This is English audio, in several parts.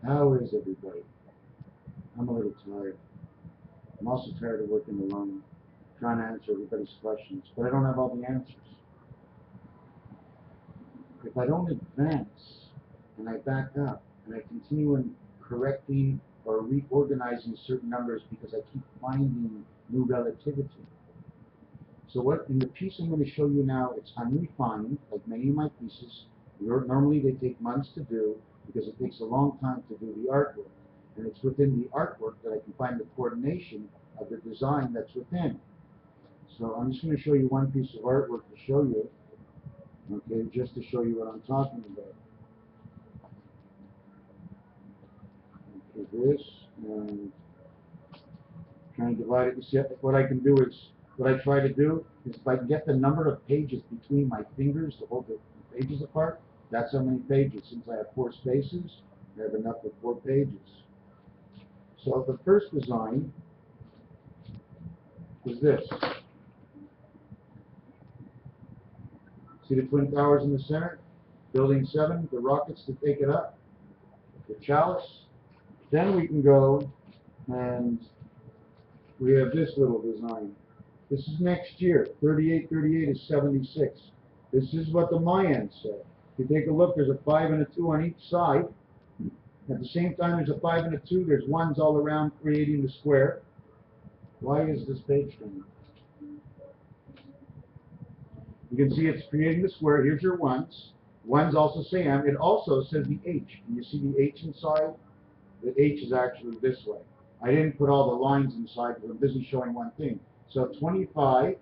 How is everybody? I'm a little tired. I'm also tired of working alone, trying to answer everybody's questions, but I don't have all the answers. If I don't advance and I back up and I continue in correcting or reorganizing certain numbers because I keep finding new relativity. So what in the piece I'm going to show you now, it's unrefined, like many of my pieces. Normally they take months to do because it takes a long time to do the artwork. And it's within the artwork that I can find the coordination of the design that's within. So I'm just going to show you one piece of artwork to show you, okay, just to show you what I'm talking about. Okay, this, and trying to divide it. You see, what I can do is, what I try to do is if I can get the number of pages between my fingers to hold the pages apart, that's how many pages. Since I have 4 spaces, I have enough of 4 pages. So the first design is this. See the Twin Towers in the center? Building 7, the rockets to take it up, the chalice. Then we can go and we have this little design. This is next year. 38 is 76. This is what the Mayans said. If you take a look, there's a 5 and a 2 on each side. At the same time, there's a 5 and a 2. There's 1s all around creating the square. Why is this page turning? You can see it's creating the square. Here's your 1s. 1s also say M. It also says the H. Can you see the H inside? The H is actually this way. I didn't put all the lines inside because I'm busy showing one thing. So 25,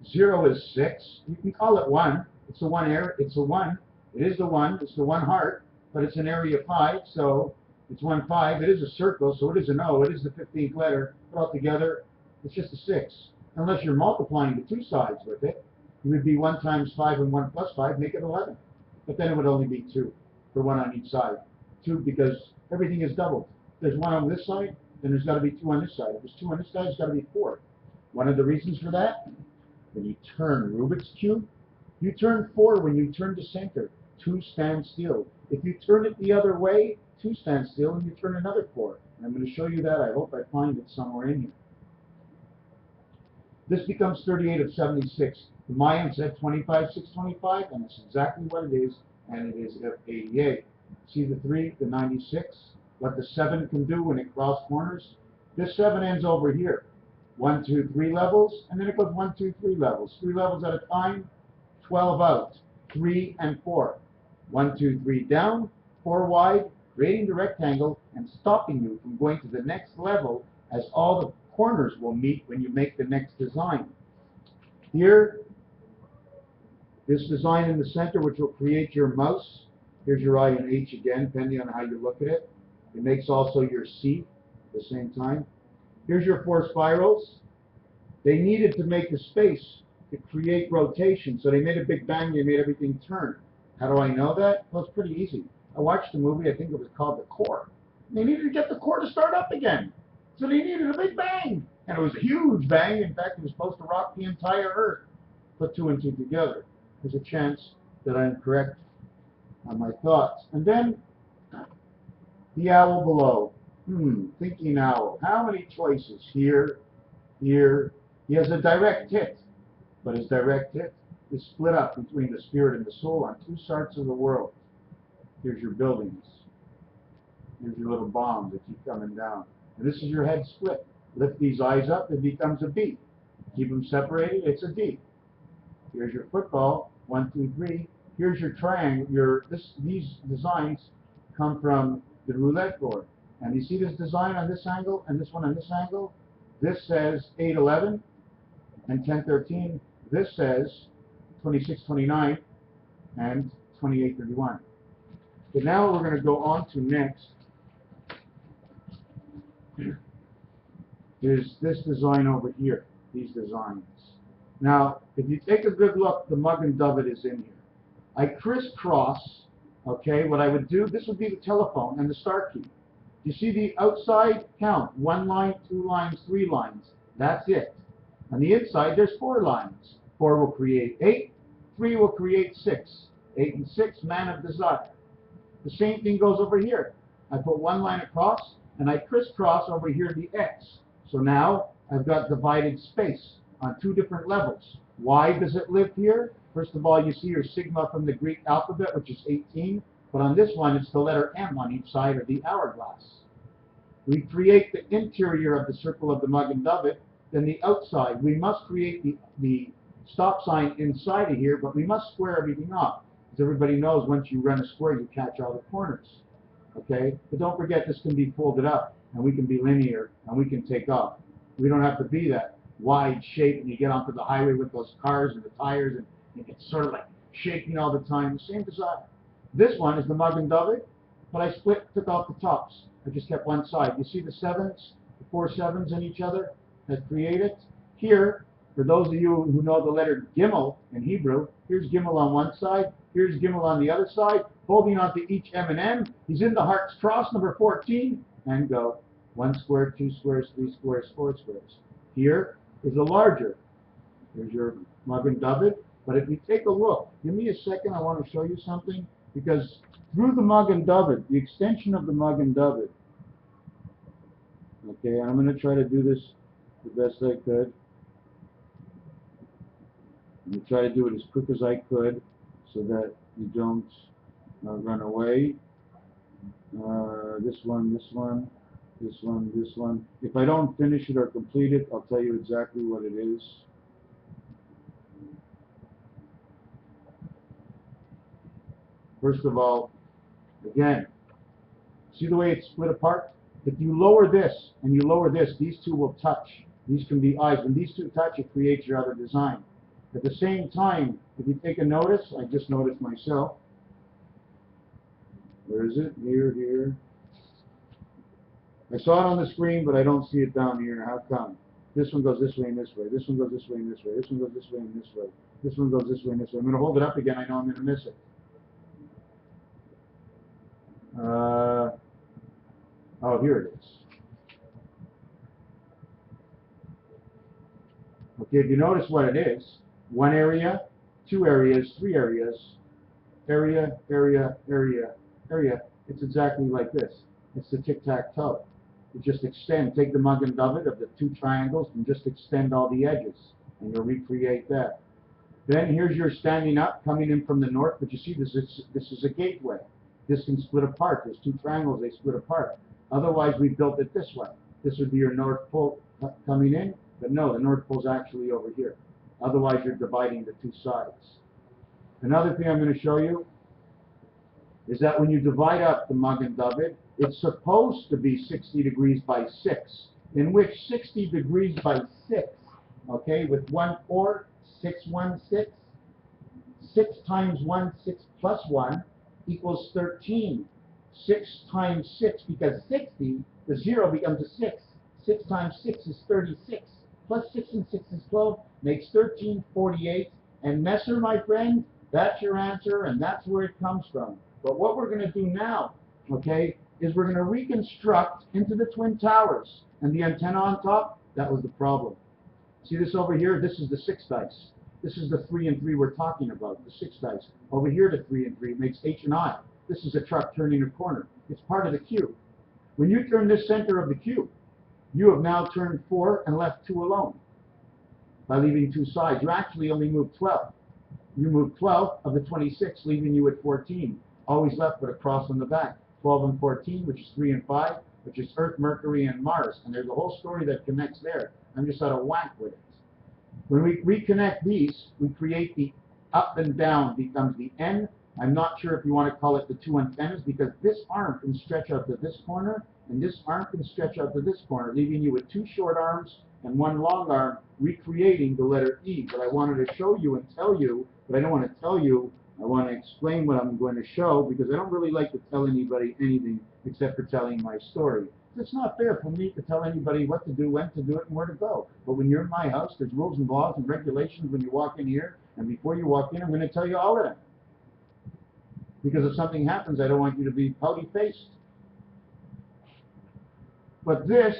0 is 6. You can call it 1. It's a 1 area. It's a 1. It is the 1. It's the 1 heart, but it's an area 5. So it's 1, 5. It is a circle, so it is an O. It is the 15th letter. Put all together, it's just a 6. Unless you're multiplying the 2 sides with it, it would be 1 times 5 and 1 plus 5, make it 11. But then it would only be 2 for 1 on each side. 2 because everything is doubled. There's 1 on this side, then there's got to be 2 on this side. If there's 2 on this side, it's got to be 4. One of the reasons for that, when you turn Rubik's Cube, you turn 4 when you turn to center. 2 stand still. If you turn it the other way, 2 stand still, and you turn another 4. And I'm going to show you that. I hope I find it somewhere in here. This becomes 38 of 76. The Mayans said 25, 625, and it's exactly what it is, and it is 88. See the 3, the 96? What the 7 can do when it cross corners? This 7 ends over here. 1, 2, 3 levels, and then it goes 1, 2, 3 levels. 3 levels at a time, 12 out. 3 and 4. 1, 2, 3 down, 4 wide, creating the rectangle and stopping you from going to the next level as all the corners will meet when you make the next design. Here, this design in the center, which will create your mouse. Here's your I and H again, depending on how you look at it. It makes also your C at the same time. Here's your 4 spirals. They needed to make a space to create rotation, so they made a big bang, they made everything turn. How do I know that? Well, it's pretty easy. I watched a movie, I think it was called The Core. They needed to get the core to start up again. So they needed a big bang. And it was a huge bang. In fact, it was supposed to rock the entire Earth. Put 2 and 2 together. There's a chance that I'm correct on my thoughts. And then the owl below. Thinking owl. How many choices? Here, here. He has a direct hit. But his direct hit is split up between the spirit and the soul on 2 sides of the world. Here's your buildings. Here's your little bombs that keep coming down. And this is your head split. Lift these eyes up, it becomes a B. Keep them separated, it's a D. Here's your football, 1, 2, 3. Here's your triangle. These designs come from the roulette board. And you see this design on this angle and this one on this angle? This says 8, 11 and 10, 13. This says 26, 29 and 28, 31. So now we're going to go on to next. Is this design over here, these designs. Now, if you take a good look, the Magen is in here. I crisscross, okay, what I would do, this would be the telephone and the start key. You see the outside count, 1 line, 2 lines, 3 lines. That's it. On the inside, there's 4 lines. 4 will create 8, 3 will create 6. 8 and 6, man of desire. The same thing goes over here. I put one line across, and I crisscross over here the X. So now I've got divided space on two different levels. Why does it live here? First of all, you see your sigma from the Greek alphabet, which is 18, but on this one, it's the letter M on each side of the hourglass. We create the interior of the circle of the Magen David, then the outside. We must create the stop sign inside of here, but we must square everything off. As everybody knows, once you run a square, you catch all the corners. Okay? But don't forget, this can be folded up, and we can be linear, and we can take off. We don't have to be that wide shape, and you get onto the highway with those cars and the tires, and it's sort of like shaking all the time. Same design. This one is the Magen David, but I took off the tops. I just kept one side. You see the sevens, the 4 sevens in each other that create it? Here, for those of you who know the letter Gimel in Hebrew, here's Gimel on one side, here's Gimel on the other side, holding onto each M and N. He's in the heart's cross, number 14, and go. 1 square, 2 squares, 3 squares, 4 squares. Here is a larger. Here's your Magen David. But if you take a look, give me a second, I want to show you something, because through the Magen David, the extension of the Magen David, okay, I'm going to try to do this the best I could. I'm going to try to do it as quick as I could so that you don't run away. This one, this one, this one, this one. If I don't finish it or complete it, I'll tell you exactly what it is. First of all, again, see the way it's split apart? If you lower this and you lower this, these two will touch. These can be eyes. When these two touch, it creates your other design. At the same time, if you take a notice, I just noticed myself. Where is it? Here, here. I saw it on the screen, but I don't see it down here. How come? This one goes this way and this way. This one goes this way and this way. This one goes this way and this way. This one goes this way and this way. I'm going to hold it up again. I know I'm going to miss it. Oh, here it is. Okay, if you notice what it is, one area, 2 areas, 3 areas, area, area, area, area. It's exactly like this. It's the tic-tac-toe. You just extend, take the Magen David of the 2 triangles and just extend all the edges, and you'll recreate that. Then here's your standing up, coming in from the north, but you see this is a gateway. This can split apart. There's 2 triangles, they split apart. Otherwise, we built it this way. This would be your north pole coming in, but no, the north pole's actually over here. Otherwise, you're dividing the 2 sides. Another thing I'm going to show you is that when you divide up the Magen David, it's supposed to be 60 degrees by 6, in which 60 degrees by 6, okay, with 1, 4, 6, 1, 6, 6 times 1, 6 plus 1, equals 13. 6 times 6, because 60, the 0 becomes a 6. 6 times 6 is 36. Plus 6 and 6 is 12, makes 1348. And Messer, my friend, that's your answer, and that's where it comes from. But what we're going to do now, okay, is we're going to reconstruct into the Twin Towers. And the antenna on top, that was the problem. See this over here? This is the 6 dice. This is the 3 and 3 we're talking about, the 6 dice. Over here, the 3 and 3 makes H and I. This is a truck turning a corner. It's part of the cube. When you turn this center of the cube, you have now turned 4 and left 2 alone by leaving 2 sides. You actually only moved 12. You moved 12 of the 26, leaving you at 14. Always left but a cross on the back. 12 and 14, which is 3 and 5, which is Earth, Mercury, and Mars. And there's a whole story that connects there. I'm just out of whack with it. When we reconnect these, we create the up and down becomes the N. I'm not sure if you want to call it the 2 antennas, because this arm can stretch out to this corner, and this arm can stretch out to this corner, leaving you with 2 short arms and 1 long arm, recreating the letter E. But I wanted to show you and tell you, but I don't want to tell you, I want to explain what I'm going to show, because I don't really like to tell anybody anything except for telling my story. It's not fair for me to tell anybody what to do, when to do it, and where to go. But when you're in my house, there's rules and laws and regulations when you walk in here, and before you walk in, I'm going to tell you all of them. Because if something happens, I don't want you to be pouty-faced. But this,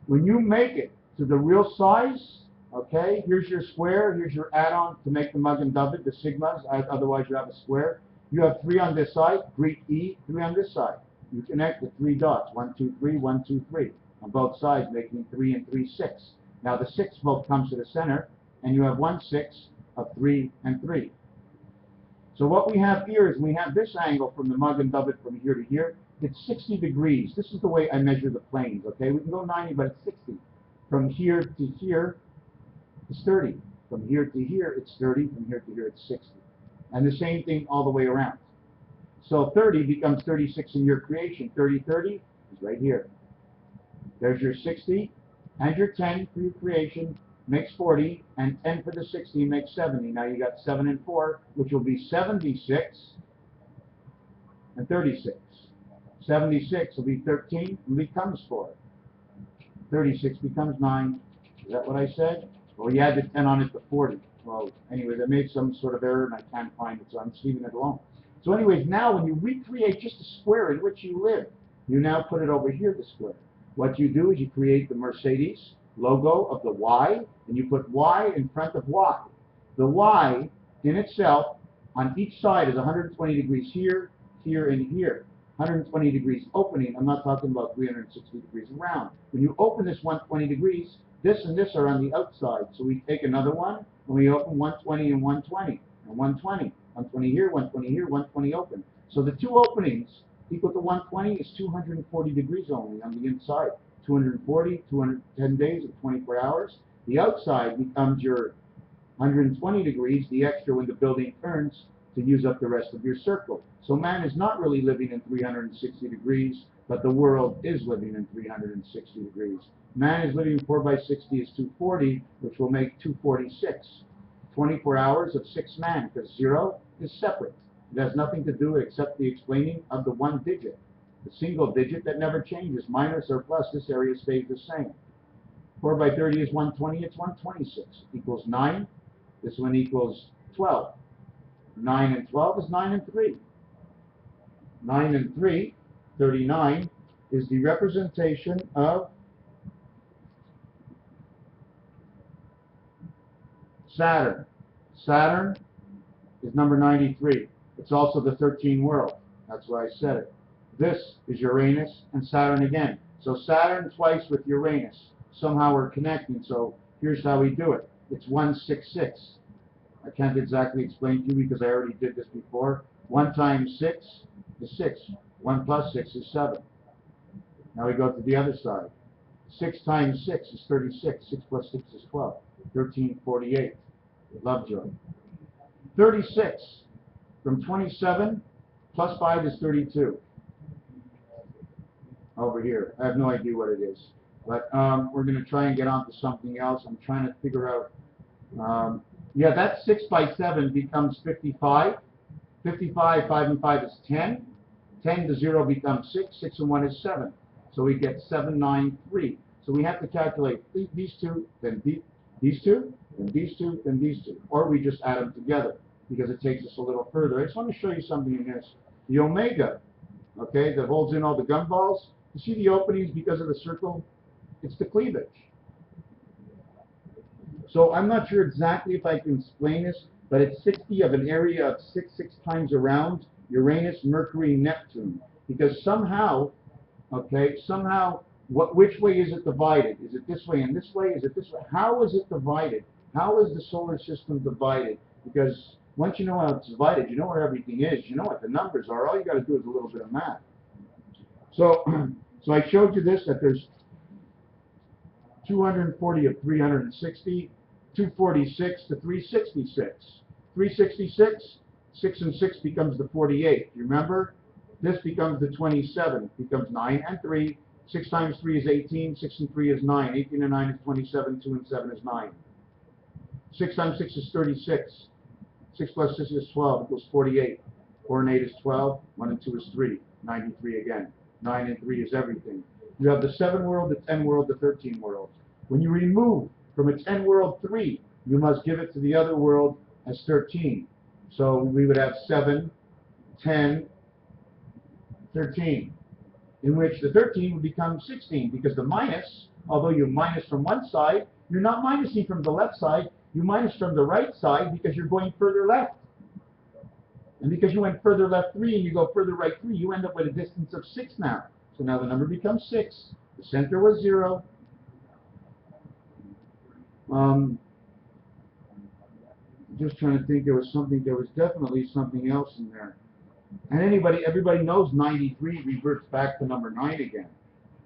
when you make it to the real size, okay, here's your square, here's your add-on to make the Magen David, the sigmas, otherwise you have a square. You have 3 on this side, Greek E, 3 on this side. you connect the 3 dots, 1, 2, 3, 1, 2, 3, on both sides, making 3 and 3, 6. Now the 6 both comes to the center, and you have 1 6 of 3 and 3. So what we have here is we have this angle from the Magen from here to here. It's 60 degrees. This is the way I measure the planes, okay? We can go 90, but it's 60. From here to here, it's 30. From here to here, it's 30. From here to here, it's 60. And the same thing all the way around. So 30 becomes 36 in your creation. 30, 30 is right here. There's your 60, and your 10 for your creation makes 40, and 10 for the 60 makes 70. Now you got 7 and 4, which will be 76 and 36. 76 will be 13 and becomes 4. 36 becomes 9. Is that what I said? Well, you add the 10 on it to 40. Well, anyway, they made some sort of error, and I can't find it, so I'm just leaving it alone. So anyways, now when you recreate just a square in which you live, you now put it over here, the square. What you do is you create the Mercedes logo of the Y, and you put Y in front of Y. The Y in itself on each side is 120 degrees here, here, and here. 120 degrees opening. I'm not talking about 360 degrees around. When you open this 120 degrees, this and this are on the outside. So we take another one, and we open 120 and 120, and 120. 120 here, 120 here, 120 open. So the two openings equal to 120 is 240 degrees only on the inside. 240, 210 days of 24 hours. The outside becomes your 120 degrees, the extra when the building turns to use up the rest of your circle. So man is not really living in 360 degrees, but the world is living in 360 degrees. Man is living 4 by 60 is 240, which will make 246. 24 hours of 6 man, because 0 is separate. It has nothing to do except the explaining of the one digit. The single digit that never changes, minus or plus, this area stays the same. 4 by 30 is 120, it's 126. Equals 9. This one equals 12. 9 and 12 is 9 and 3. 9 and 3, 39, is the representation of Saturn. Saturn is number 93. It's also the 13th world. That's why I said it. This is Uranus and Saturn again. So Saturn twice with Uranus. Somehow we're connecting, so here's how we do it. It's 166. I can't exactly explain to you because I already did this before. 1 times 6 is 6. 1 plus 6 is 7. Now we go to the other side. 6 times 6 is 36. 6 plus 6 is 12. 1348. Lovejoy. 36 from 27 plus 5 is 32. Over here. I have no idea what it is. But we're going to try and get on to something else. I'm trying to figure out. Yeah, that 6 by 7 becomes 55. 55, 5 and 5 is 10. 10 to 0 becomes 6. 6 and 1 is 7. So we get 793. So we have to calculate these two, then these two, then these two, then these two. Or we just add them together because it takes us a little further. I just want to show you something in this. The omega, okay, that holds in all the gumballs. You see the openings because of the circle? It's the cleavage. So I'm not sure exactly if I can explain this, but it's 60 of an area of 6 times around Uranus, Mercury, Neptune. Because somehow, okay, somehow, which way is it divided? Is it this way and this way? Is it this way? How is it divided? How is the solar system divided? Because once you know how it's divided, you know where everything is. You know what the numbers are. All you got to do is a little bit of math. So, so I showed you this, that there's 240 of 360, 246 to 366. 366, 6 and 6 becomes the 48. You remember? This becomes the 27. It becomes 9 and 3. 6 times 3 is 18. 6 and 3 is 9. 18 and 9 is 27. 2 and 7 is 9. 6 times 6 is 36. 6 plus 6 is 12. Equals 48. 4 and 8 is 12. 1 and 2 is 3. 93 again. 9 and 3 is everything. You have the 7 world, the 10 world, the 13 world. When you remove from a 10 world 3, you must give it to the other world as 13. So we would have 7, 10, 13, in which the 13 would become 16, because the minus, although you minus from one side, you're not minusing from the left side, you minus from the right side because you're going further left. And because you went further left 3 and you go further right 3, you end up with a distance of 6 now. So now the number becomes 6. The center was 0. Just trying to think, there was definitely something else in there. And everybody knows 93 reverts back to number 9 again.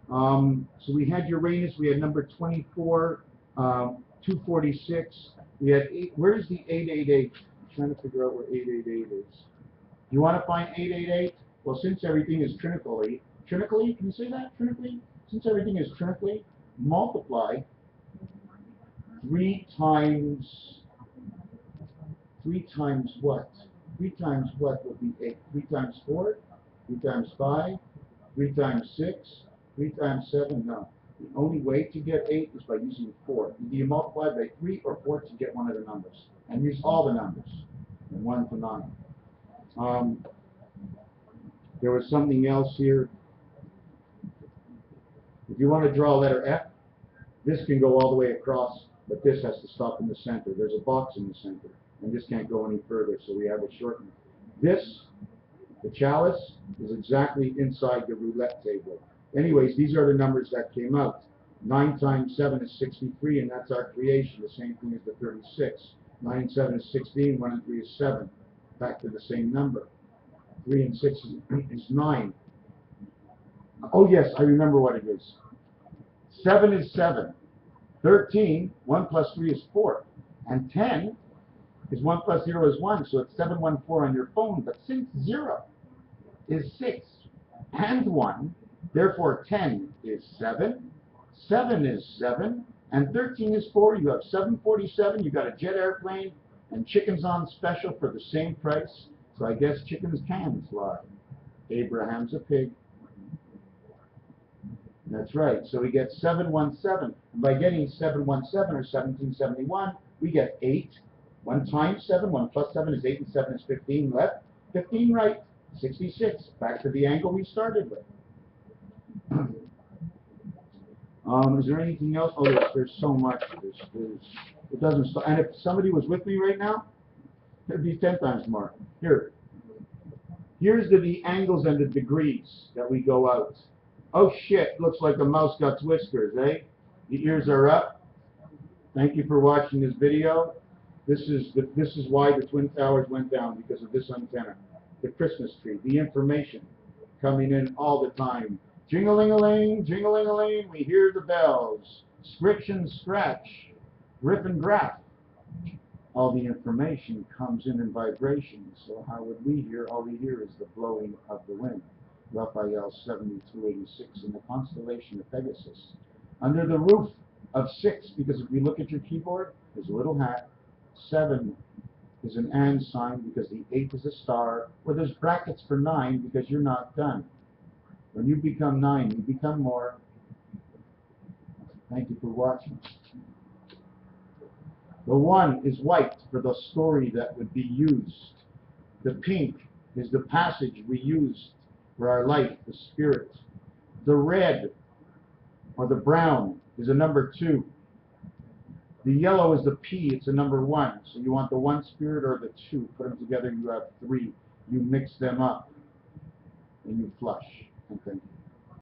So we had Uranus, we had number 24, 246, we had 8, where's the 888? I'm trying to figure out where 888 is. You want to find 888? Well, since everything is trinically, can you say that, trinically? Since everything is trinically, multiply 3 times what? 3 times what would be 8? 3 times 4? 3 times 5? 3 times 6? 3 times 7? No. The only way to get 8 is by using 4. Either you multiply by 3 or 4 to get one of the numbers. And use all the numbers, from 1 to 9. There was something else here. If you want to draw a letter F, this can go all the way across, but this has to stop in the center. There's a box in the center, and this can't go any further, so we have it shortened. This, the chalice, is exactly inside the roulette table. Anyways, these are the numbers that came out. 9 times 7 is 63, and that's our creation, the same thing as the 36. 9 and 7 is 16, 1 and 3 is 7. Back to the same number. 3 and 6 is 9. Oh yes, I remember what it is. 7 is 7. 13, 1 plus 3 is 4. And 10 is 1 plus 0 is 1, so it's 714 on your phone. But since 0 is 6 and 1, therefore 10 is 7, 7 is 7, and 13 is 4. You have 747, you got a jet airplane, and chickens on special for the same price. So I guess chickens can fly. Abraham's a pig. That's right. So we get 717. And by getting 717 or 1771, we get 8. 1 times 7, 1 plus 7 is 8, and 7 is 15 left. 15 right, 66. Back to the angle we started with. Is there anything else? Oh, there's so much. It doesn't stop. And if somebody was with me right now, it'd be 10 times more. Here's the angles and the degrees that we go out. Oh shit, looks like a mouse got whiskers, eh? The ears are up. Thank you for watching this video. This is why the Twin Towers went down, because of this antenna. The Christmas tree, the information coming in all the time. Jing-a-ling-a-ling, jing-a-ling-a-ling, we hear the bells. Scritch and scratch, riff and graph. All the information comes in vibrations. So how would we hear? All we hear is the blowing of the wind. Raphael 7286 in the constellation of Pegasus. Under the roof of 6, because if we look at your keyboard, there's a little hat. 7 is an and sign because the 8 is a star, or there's brackets for 9 because you're not done. When you become 9, you become more. Thank you for watching. The 1 is white for the story that would be used. The pink is the passage we used for our life, the spirit. The red, or the brown, is a number 2. The yellow is the P, it's a number 1. So you want the 1 spirit or the 2. Put them together, you have 3. You mix them up, and you flush. And thank you.